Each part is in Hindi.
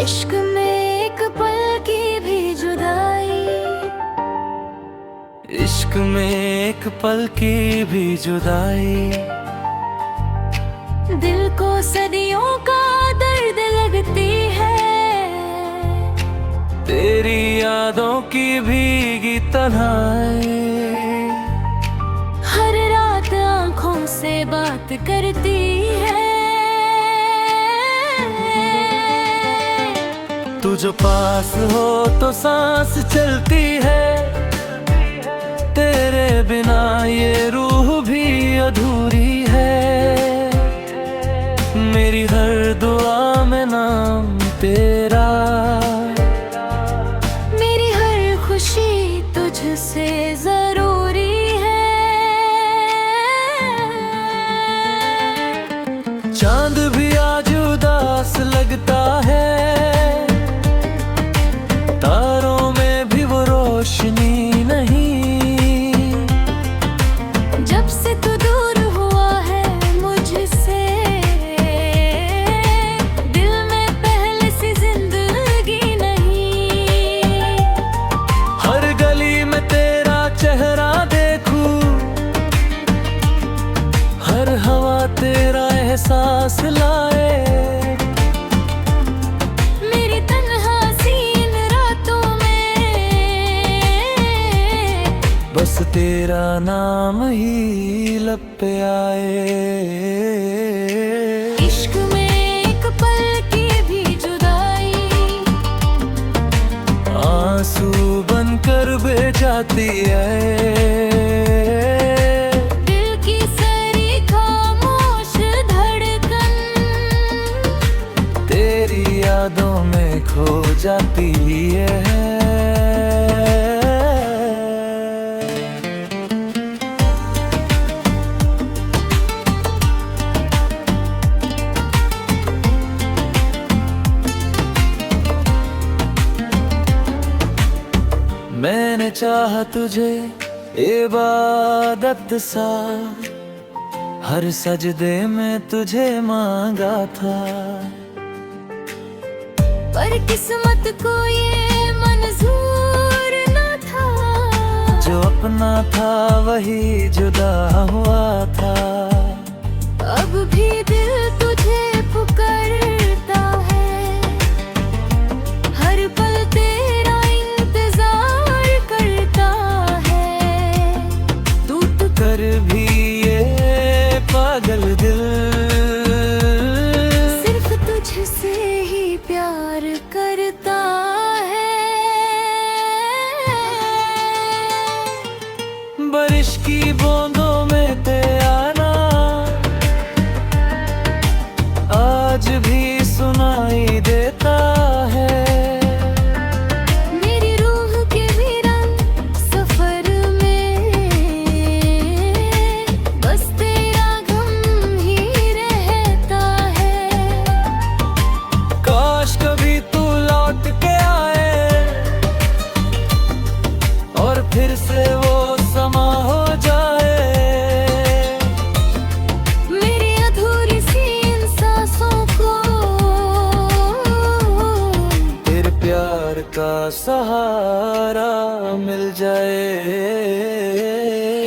इश्क में एक पल की भी जुदाई, इश्क में एक पल की भी जुदाई, दिल को सदियों का दर्द लगती है। तेरी यादों की भीगी तन्हाई हर रात आँखों से बात करती है। तू जो पास हो तो सांस चलती है, तेरे बिना ये रूह भी अधूरी है। मेरी हर दुआ में नाम तेरा, मेरी हर खुशी तुझसे जरूरी है। चांद भी आज उदास लगता है, तारों में भी वो रोशनी नहीं। जब से तू दूर हुआ है मुझसे, दिल में पहले सी जिंदगी नहीं। हर गली में तेरा चेहरा देखूं, हर हवा तेरा एहसास लाए। बस तेरा नाम ही लब पे आए। इश्क में एक पल की भी जुदाई, आंसू बनकर बह जाती है। दिल की सारी खामोश धड़कन तेरी यादों में खो जाती है। मैंने चाहा तुझे इबादत सा, हर सजदे में तुझे मांगा था। पर किस्मत को ये मंजूर न था, जो अपना था वही जुदा हुआ था। अब भी दिल तुझे पुकारता है, हर पल तेरा इंतजार करता है। टूट कर भी ये पागल दिल सिर्फ तुझसे ही प्यार करता है। बारिश की बूंदों में ते आना आज भी सुनाई देता है। मेरी रूह के भी रंग सफर में बस तेरा गम ही रहता है। काश कभी तू लौट के आए और फिर से वो समा हो जाए। मेरी अधूरी सी इन सांसों को तेरे प्यार का सहारा मिल जाए।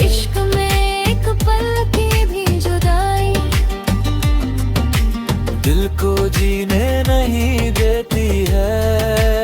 इश्क में एक पल की भी जुदाई, दिल को जीने नहीं देती है।